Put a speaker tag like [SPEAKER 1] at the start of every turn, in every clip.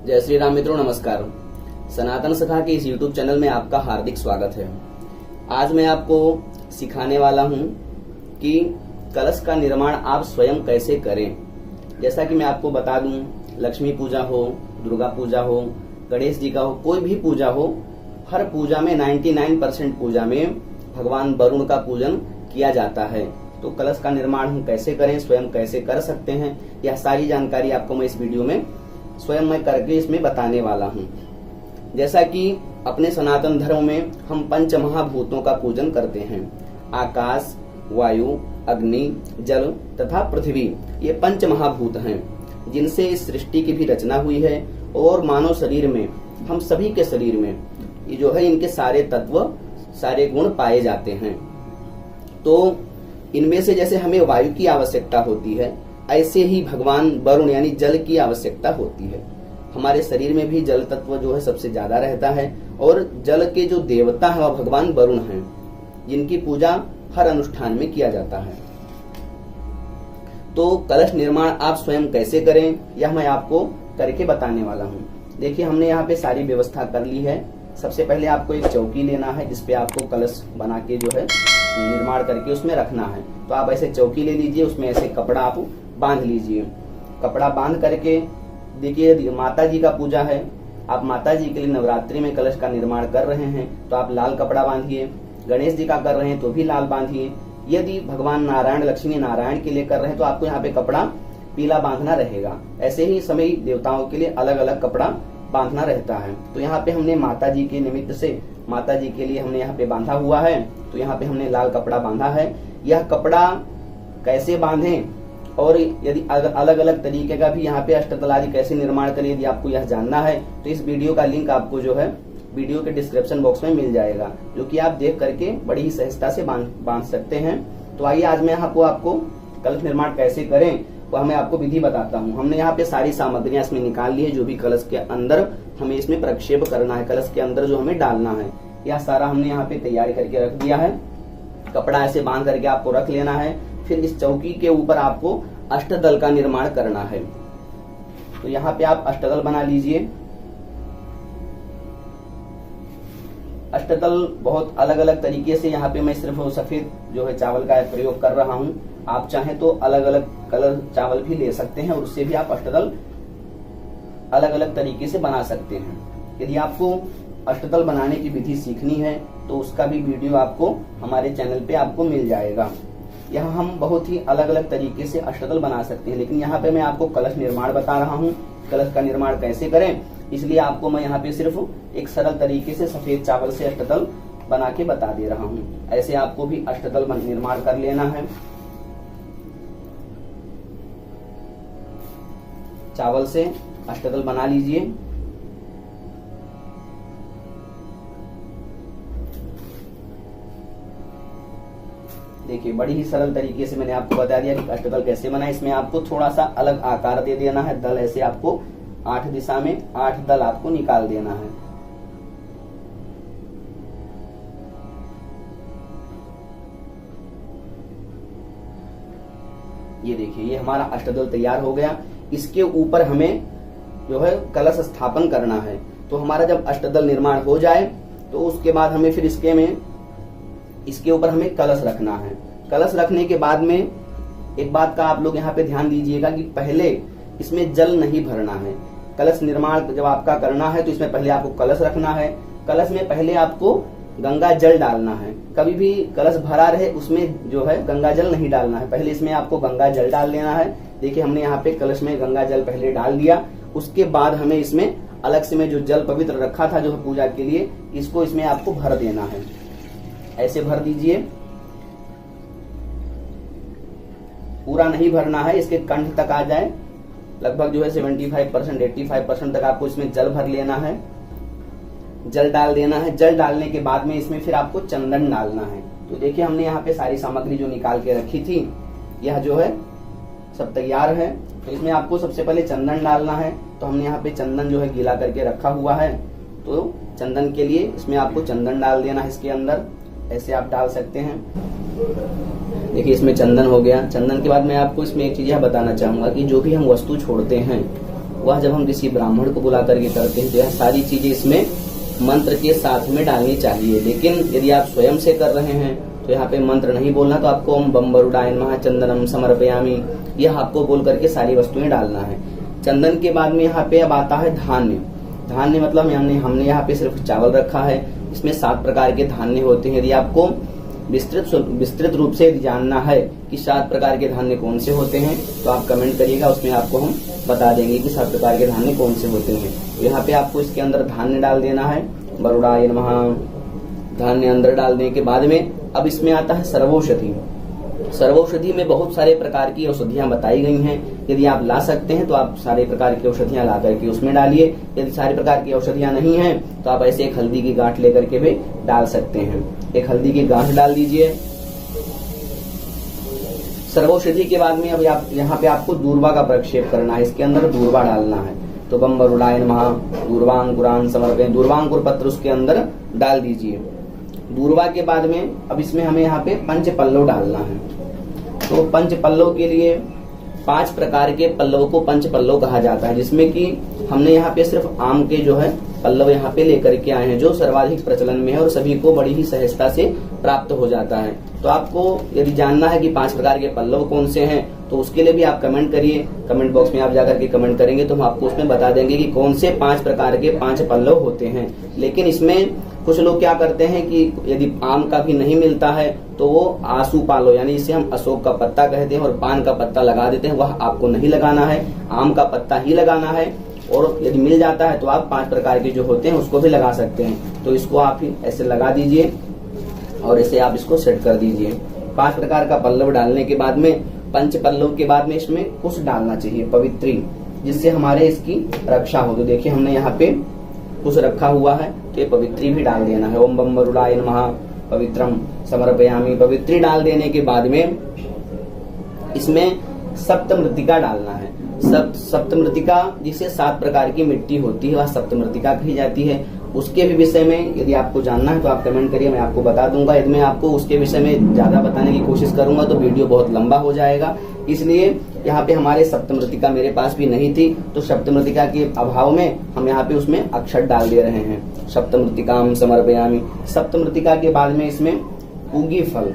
[SPEAKER 1] जय श्री राम मित्रों, नमस्कार। सनातन सखा के इस YouTube चैनल में आपका हार्दिक स्वागत है। आज मैं आपको सिखाने वाला हूं कि कलश का निर्माण आप स्वयं कैसे करें। जैसा कि मैं आपको बता दूं, लक्ष्मी पूजा हो, दुर्गा पूजा हो, गणेश जी का हो, कोई भी पूजा हो, हर पूजा में 99% पूजा में भगवान वरुण का पूजन किया जाता है। तो कलश का निर्माण हम कैसे करें, स्वयं कैसे कर सकते हैं, यह सारी जानकारी आपको मैं इस वीडियो में स्वयं मैं करके इसमें बताने वाला हूं। जैसा कि अपने सनातन धर्म में हम पंच महाभूतों का पूजन करते हैं। आकाश, वायु, अग्नि, जल तथा पृथ्वी, ये पंच महाभूत हैं जिनसे इस सृष्टि की भी रचना हुई है। और मानव शरीर में, हम सभी के शरीर में ये जो है इनके सारे तत्व, सारे गुण पाए जाते हैं। तो इनमें से जैसे हमें वायु की आवश्यकता होती है, ऐसे ही भगवान वरुण यानी जल की आवश्यकता होती है। हमारे शरीर में भी जल तत्व जो है सबसे ज्यादा रहता है। और जल के जो देवता है वह भगवान वरुण हैं, जिनकी पूजा हर अनुष्ठान में किया जाता है। तो कलश निर्माण आप स्वयं कैसे करें, यह मैं आपको करके बताने वाला हूँ। देखिए, हमने यहाँ पे सारी व्यवस्था कर ली है। सबसे पहले आपको एक चौकी लेना है, जिसपे आपको कलश बना के जो है निर्माण करके उसमें रखना है। तो आप ऐसे चौकी ले लीजिए, उसमें ऐसे कपड़ा आप बांध लीजिए। कपड़ा बांध करके देखिए, माता जी का पूजा है, आप माता जी के लिए नवरात्रि में कलश का निर्माण कर रहे हैं तो आप लाल कपड़ा बांधिए। गणेश जी का कर रहे हैं तो भी लाल बांधिए। यदि भगवान नारायण, लक्ष्मी नारायण के लिए कर रहे हैं तो आपको यहाँ पे कपड़ा पीला बांधना रहेगा। ऐसे ही सभी देवताओं के लिए अलग अलग कपड़ा बांधना रहता है। तो यहाँ पे हमने माता जी के निमित्त से, माता जी के लिए हमने यहाँ पे बांधा हुआ है, तो यहाँ पे हमने लाल कपड़ा बांधा है। यह कपड़ा कैसे बांधें और यदि अलग अलग तरीके का भी यहाँ पे अष्टदल आदि कैसे निर्माण करें, यदि आपको यह जानना है तो इस वीडियो का लिंक आपको जो है वीडियो के डिस्क्रिप्शन बॉक्स में मिल जाएगा, जो कि आप देख करके बड़ी ही सहजता से बांध सकते हैं। तो आइए, आज मैं आपको कलश निर्माण कैसे करें वह मैं आपको विधि बताता हूँ। हमने यहाँ पे सारी सामग्रियां इसमें निकाल ली है, जो भी कलश के अंदर हमें इसमें प्रक्षेप करना है, कलश के अंदर जो हमें डालना है, यह सारा हमने यहाँ पे तैयार करके रख दिया है। कपड़ा ऐसे बांध करके आपको रख लेना है। फिर इस चौकी के ऊपर आपको अष्टदल का निर्माण करना है। तो यहाँ पे आप अष्टदल बना लीजिए। अष्टदल बहुत अलग अलग तरीके से, यहाँ पे मैं सिर्फ सफेद जो है चावल का प्रयोग कर रहा हूँ। आप चाहें तो अलग अलग कलर चावल भी ले सकते हैं और उससे भी आप अष्टदल अलग अलग तरीके से बना सकते हैं। यदि आपको अष्टदल बनाने की विधि सीखनी है तो उसका भी वीडियो आपको हमारे चैनल पे आपको मिल जाएगा। यहाँ हम बहुत ही अलग अलग तरीके से अष्टदल बना सकते हैं, लेकिन यहाँ पे मैं आपको कलश निर्माण बता रहा हूँ, कलश का निर्माण कैसे करें, इसलिए आपको मैं यहाँ पे सिर्फ एक सरल तरीके से सफेद चावल से अष्टदल बना के बता दे रहा हूँ। ऐसे आपको भी अष्टदल निर्माण कर लेना है। चावल से अष्टदल बना लीजिए। देखिए, बड़ी ही सरल तरीके से मैंने आपको बता दिया कि अष्टदल कैसे बनाए। इसमें आपको थोड़ा सा अलग आकार दे देना है। दल ऐसे आपको 8 दिशा में 8 दल आपको निकाल देना है। ये देखिए, ये हमारा अष्टदल तैयार हो गया। इसके ऊपर हमें जो है कलश स्थापन करना है। तो हमारा जब अष्टदल निर्माण हो जाए तो उसके बाद हमें फिर इसके ऊपर हमें कलश रखना है। कलश रखने के बाद में एक बात का आप लोग यहाँ पे ध्यान दीजिएगा कि पहले इसमें जल नहीं भरना है। कलश निर्माण जब आपका करना है तो इसमें पहले आपको कलश रखना है। कलश में पहले आपको गंगा जल डालना है। कभी भी कलश भरा रहे उसमें जो है गंगा जल नहीं डालना है, पहले इसमें आपको गंगा जल डाल देना है। देखिए, हमने यहाँ पे कलश में गंगा जल पहले डाल दिया। उसके बाद हमें इसमें अलग से में जो जल पवित्र रखा था जो पूजा के लिए, इसको इसमें आपको भर देना है। ऐसे भर दीजिए। पूरा नहीं भरना है, इसके कंठ तक आ जाए, लगभग जो है 75% 85% तक आपको इसमें जल भर लेना है। जल डाल देना है। जल डालने के बाद में इसमें फिर आपको चंदन डालना है। तो देखिए, हमने यहाँ पे सारी सामग्री जो निकाल के रखी थी, यह जो है सब तैयार है। तो इसमें आपको सबसे पहले चंदन डालना है। तो हमने यहाँ पे चंदन जो है गीला करके रखा हुआ है। तो चंदन के लिए इसमें आपको चंदन डाल देना है। इसके अंदर ऐसे आप डाल सकते हैं। देखिए, इसमें चंदन हो गया। चंदन के बाद मैं आपको इसमें एक चीज यह बताना चाहूंगा कि जो भी हम वस्तु छोड़ते हैं वह जब हम किसी ब्राह्मण को बुला करके करते हैं तो यह सारी चीजें इसमें मंत्र के साथ में डालनी चाहिए। लेकिन यदि आप स्वयं से कर रहे हैं तो यहाँ पे मंत्र नहीं बोलना, तो आपको ओम बम वरुणाय नमः चंदनम समर्पयामि यह आपको बोल करके सारी वस्तुएं डालना है। चंदन के बाद में यहाँ पे अब आता है धान्य। धान्य मतलब हमने यहाँ पे सिर्फ चावल रखा है। इसमें 7 प्रकार के धान्य होते हैं। यदि आपको विस्तृत रूप से जानना है कि 7 प्रकार के धान्य कौन से होते हैं तो आप कमेंट करिएगा, उसमें आपको हम बता देंगे कि 7 प्रकार के धान्य कौन से होते हैं। यहाँ पे आपको इसके अंदर धान्य डाल देना है, वरुणाय नमः धान्य अंदर डालने के बाद में अब इसमें आता है सर्वौषधि। सर्वौषधि में बहुत सारे प्रकार की औषधियां बताई गई हैं। यदि आप ला सकते हैं तो आप सारे प्रकार की औषधियां ला करके उसमें डालिए। यदि सारे प्रकार की औषधियां नहीं हैं तो आप ऐसे एक हल्दी की गांठ लेकर के भी डाल सकते हैं। एक हल्दी की गांठ डाल दीजिए। सर्वौषधि के बाद में अब यहाँ पे आपको दूर्वा का प्रक्षेप करना है। इसके अंदर दूर्वा डालना है। तो बम वरुणाय नमः दूर्वांकुरान समर्पयामि दूर्वांकुर पत्र उसके अंदर डाल दीजिए। दूर्वा के बाद में अब इसमें हमें यहाँ पे पंच पल्लव डालना है। तो पंच पल्लव के लिए 5 प्रकार के पल्लव को पंच पल्लव कहा जाता है, जिसमें कि हमने यहाँ पे सिर्फ आम के जो है पल्लव यहाँ पे लेकर के आए हैं, जो सर्वाधिक प्रचलन में है और सभी को बड़ी ही सहजता से प्राप्त हो जाता है। तो आपको यदि जानना है कि 5 प्रकार के पल्लव कौन से हैं तो उसके लिए भी आप कमेंट करिए। कमेंट बॉक्स में आप जाकर के कमेंट करेंगे तो हम आपको उसमें बता देंगे कि कौन से 5 प्रकार के 5 पल्लव होते हैं। लेकिन इसमें कुछ लोग क्या करते हैं कि यदि आम का भी नहीं मिलता है तो वो आसू पालो यानी इसे हम अशोक का पत्ता कहते हैं और पान का पत्ता लगा देते हैं। वह आपको नहीं लगाना है, आम का पत्ता ही लगाना है। और यदि मिल जाता है तो आप 5 प्रकार के जो होते हैं उसको भी लगा सकते हैं। तो इसको आप ऐसे लगा दीजिए और ऐसे आप इसको सेट कर दीजिए। 5 प्रकार का पल्लव डालने के बाद में पंच पल्लव के बाद में इसमें कुछ डालना चाहिए पवित्री, जिससे हमारे इसकी रक्षा हो। तो देखिए हमने यहाँ पे कुछ रखा हुआ है तो ये पवित्री भी डाल देना है। ओम बम वरुणाय नमः पवित्रम समर्पयामि पवित्री डाल देने के बाद में इसमें सप्तमृतिका डालना है। सप्तमृतिका जिसे 7 प्रकार की मिट्टी होती है वह सप्तमृतिका कही जाती है। उसके भी विषय में यदि आपको जानना है तो आप कमेंट करिए, मैं आपको बता दूंगा। यदि मैं आपको उसके विषय में ज्यादा बताने की कोशिश करूंगा तो वीडियो बहुत लंबा हो जाएगा, इसलिए यहाँ पे हमारे सप्तमृतिका मेरे पास भी नहीं थी तो सप्तमृतिका के अभाव में हम यहाँ पे उसमें अक्षर डाल दे रहे हैं। सप्तमृतिकाम समर्पयामि। सप्तमृतिका के बाद में इसमें पूगी फल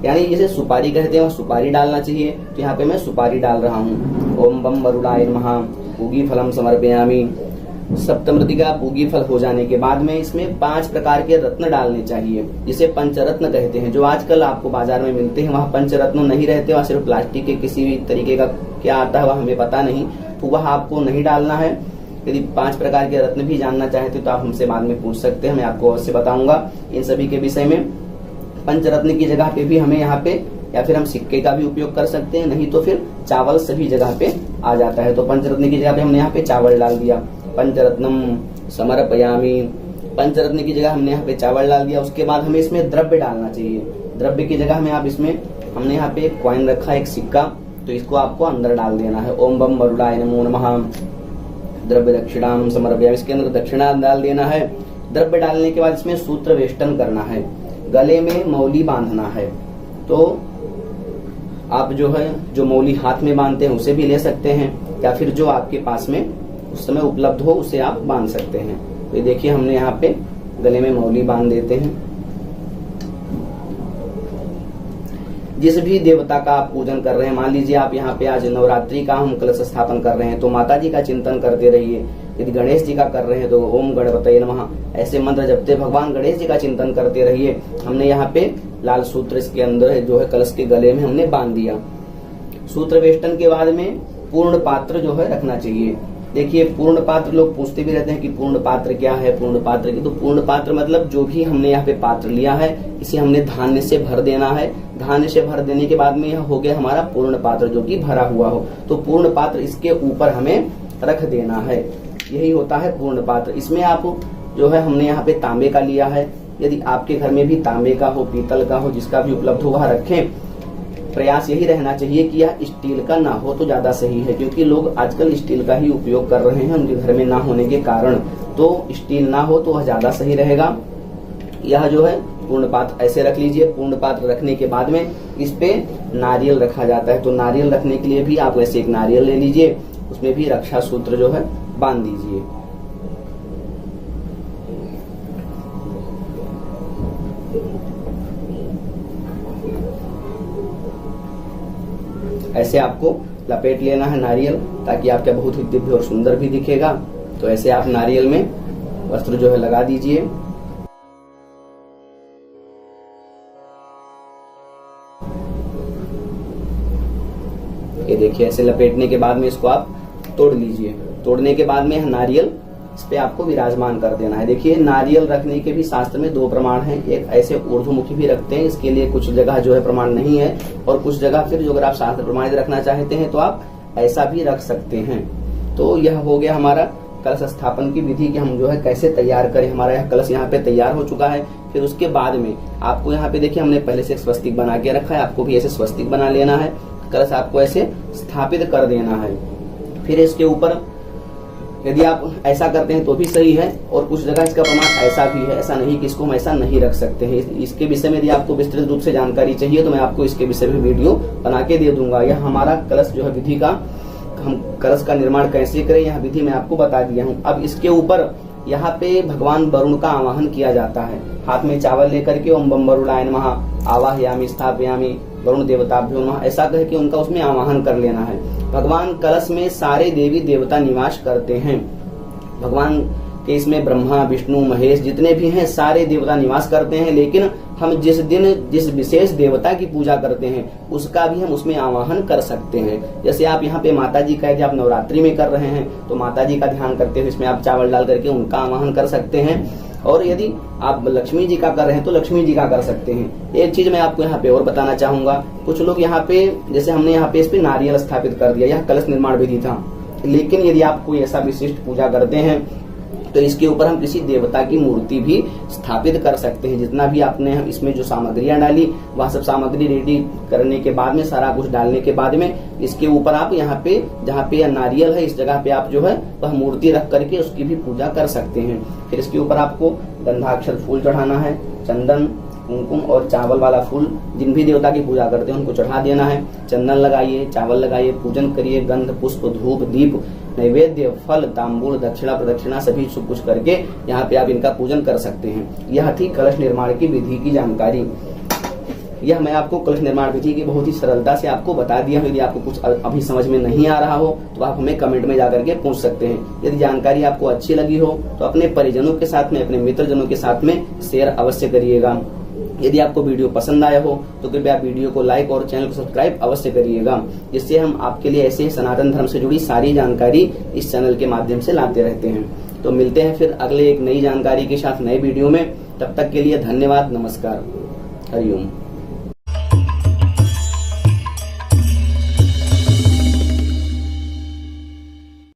[SPEAKER 1] यानी जिसे सुपारी कहते हैं वह सुपारी डालना चाहिए। तो यहाँ पे मैं सुपारी डाल रहा हूँ। ओम बम वरुणाय नमः पूगी फलम समर्पयामि। सप्तमृतिका पूगी फल हो जाने के बाद में इसमें 5 प्रकार के रत्न डालने चाहिए, जिसे पंचरत्न कहते हैं। जो आजकल आपको बाजार में मिलते हैं वह पंचरत्न नहीं रहते, वह सिर्फ प्लास्टिक के किसी भी तरीके का क्या आता है वह हमें पता नहीं, तो वह आपको नहीं डालना है। यदि 5 प्रकार के रत्न भी जानना चाहते तो आप हमसे बाद में पूछ सकते हैं, मैं आपको अवश्य बताऊंगा इन सभी के विषय में। पंचरत्न की जगह पे भी हमें यहाँ पे या फिर हम सिक्के का भी उपयोग कर सकते हैं, नहीं तो फिर चावल सभी जगह पे आ जाता है। तो पंचरत्न की जगह पे हमने यहाँ पे चावल डाल दिया। पंचरत्नम समर्पयामि। पंचरत्न की जगह हमने यहाँ पे चावल डाल दिया। उसके बाद हमें इसमें द्रव्य डालना चाहिए। द्रव्य की जगह में आप इसमें हमने यहाँ पे एक कॉइन रखा है, एक सिक्का, तो इसको आपको अंदर डाल देना है। ओम बम वरुणाय नमो नमः द्रव्य दक्षिणाम समर्पयामि। इसके अंदर दक्षिणा डाल देना है। द्रव्य डालने के बाद इसमें सूत्र वेष्टन करना है, गले में मौली बांधना है। तो आप जो है जो मौली हाथ में बांधते हैं उसे भी ले सकते हैं या फिर जो आपके पास में उस समय उपलब्ध हो उसे आप बांध सकते हैं। तो ये देखिए हमने यहाँ पे गले में मौली बांध देते हैं। जिस भी देवता का आप पूजन कर रहे हैं, मान लीजिए आप यहाँ पे आज नवरात्रि का हम कलश स्थापन कर रहे हैं तो माता जी का चिंतन करते रहिए। यदि गणेश जी का कर रहे हैं तो ओम गणपतये नमः ऐसे मंत्र जपते भगवान गणेश जी का चिंतन करते रहिए। हमने यहाँ पे लाल सूत्र इसके अंदर जो है कलश के गले में हमने बांध दिया। सूत्र वेष्टन के बाद में पूर्ण पात्र जो है रखना चाहिए। देखिए पूर्ण पात्र लोग पूछते भी रहते हैं कि पूर्ण पात्र क्या है, पूर्ण पात्र की। तो पूर्ण पात्र मतलब जो भी हमने यहाँ पे पात्र लिया है इसे हमने धान्य से भर देना है। धान्य से भर देने के बाद में यह हो गया हमारा पूर्ण पात्र जो कि भरा हुआ हो। तो पूर्ण पात्र इसके ऊपर हमें रख देना है, यही होता है पूर्ण पात्र। इसमें आप जो है हमने यहाँ पे तांबे का लिया है। यदि आपके घर में भी तांबे का हो, पीतल का हो, जिसका भी उपलब्ध हो वह रखें। प्रयास यही रहना चाहिए कि यह स्टील का ना हो तो ज्यादा सही है, क्योंकि लोग आजकल स्टील का ही उपयोग कर रहे हैं उनके घर में ना होने के कारण। तो स्टील ना हो तो वह ज्यादा सही रहेगा। यह जो है पूर्ण पात्र ऐसे रख लीजिए। पूर्ण पात्र रखने के बाद में इस पे नारियल रखा जाता है। तो नारियल रखने के लिए भी आप ऐसे एक नारियल ले लीजिए उसमें भी रक्षा सूत्र जो है बांध दीजिए। ऐसे आपको लपेट लेना है नारियल, ताकि आपका बहुत ही दिव्य और सुंदर भी दिखेगा। तो ऐसे आप नारियल में वस्त्र जो है लगा दीजिए। ये देखिए, ऐसे लपेटने के बाद में इसको आप तोड़ लीजिए। तोड़ने के बाद में नारियल इस पे आपको विराजमान कर देना है। देखिए, नारियल रखने के भी शास्त्र में 2 प्रमाण हैं। एक ऐसे ऊर्ध्वमुखी भी रखते हैं, इसके लिए कुछ जगह जो है प्रमाण नहीं है, और कुछ जगह फिर जो अगर आप शास्त्र प्रमाणित रखना चाहते हैं तो आप ऐसा भी रख सकते हैं। तो यह हो गया हमारा कलश स्थापन की विधि कि हम जो है कैसे तैयार करें। हमारा यह कलश यहाँ पे तैयार हो चुका है। फिर उसके बाद में आपको यहाँ पे देखिए, हमने पहले से एक स्वस्तिक बना के रखा है, आपको भी ऐसे स्वस्तिक बना लेना है। कलश आपको ऐसे स्थापित कर देना है। फिर इसके ऊपर यदि आप ऐसा करते हैं तो भी सही है, और कुछ जगह इसका प्रमाण ऐसा भी है। ऐसा नहीं कि इसको हम ऐसा नहीं रख सकते हैं। इसके विषय में यदि आपको विस्तृत रूप से जानकारी चाहिए तो मैं आपको इसके विषय में वीडियो बना के दे दूंगा। यह हमारा कलश जो है विधि का, हम कलश का निर्माण कैसे करें यह विधि मैं आपको बता दिया हूँ। अब इसके ऊपर यहाँ पे भगवान वरुण का आवाहन किया जाता है। हाथ में चावल लेकर के ओम बम वरुणाय नमः आवाहयामि स्थापयामि वरुण देवताभ्यो नमः ऐसा कह के उनका उसमें आवाहन कर लेना है। भगवान कलश में सारे देवी देवता निवास करते हैं। भगवान के इसमें ब्रह्मा विष्णु महेश जितने भी हैं सारे देवता निवास करते हैं, लेकिन हम जिस दिन जिस विशेष देवता की पूजा करते हैं उसका भी हम उसमें आवाहन कर सकते हैं। जैसे आप यहाँ पे माता जी का यदि आप नवरात्रि में कर रहे हैं तो माता जी का ध्यान करते हुए इसमें आप चावल डाल करके उनका आवाहन कर सकते हैं, और यदि आप लक्ष्मी जी का कर रहे हैं तो लक्ष्मी जी का कर सकते हैं। एक चीज मैं आपको यहाँ पे और बताना चाहूंगा, कुछ लोग यहाँ पे जैसे हमने यहाँ पे इस पे नारियल स्थापित कर दिया, यह कलश निर्माण विधि था, लेकिन यदि आप कोई ऐसा विशिष्ट पूजा करते हैं तो इसके ऊपर हम किसी देवता की मूर्ति भी स्थापित कर सकते हैं। जितना भी आपने इसमें जो सामग्रियां डाली वह सब सामग्री रेडी करने के बाद में, सारा कुछ डालने के बाद में इसके ऊपर आप यहाँ पे जहाँ पे नारियल है इस जगह पे आप जो है वह मूर्ति रख करके उसकी भी पूजा कर सकते हैं। फिर इसके ऊपर आपको गंधाक्षर फूल चढ़ाना है, चंदन कुमकुम और चावल वाला फूल जिन भी देवता की पूजा करते हैं उनको चढ़ा देना है। चंदन लगाइए, चावल लगाइए, पूजन करिए, गंध पुष्प धूप दीप नैवेद्य फल तांबूल दक्षिणा प्रदक्षिणा सभी सब कुछ करके यहाँ पे आप इनका पूजन कर सकते हैं। यह थी कलश निर्माण की विधि की जानकारी। यह मैं आपको कलश निर्माण विधि की बहुत ही सरलता से आपको बता दिया हूँ। यदि आपको कुछ अभी समझ में नहीं आ रहा हो तो आप हमें कमेंट में जाकर के पूछ सकते हैं। यदि जानकारी आपको अच्छी लगी हो तो अपने परिजनों के साथ में, अपने मित्रजनों के साथ में शेयर अवश्य करिएगा। यदि आपको वीडियो पसंद आया हो तो कृपया वीडियो को लाइक और चैनल को सब्सक्राइब अवश्य करिएगा, जिससे हम आपके लिए ऐसे सनातन धर्म से जुड़ी सारी जानकारी इस चैनल के माध्यम से लाते रहते हैं। तो मिलते हैं फिर अगले एक नई जानकारी के साथ नए वीडियो में। तब तक के लिए धन्यवाद, नमस्कार, हरिओम।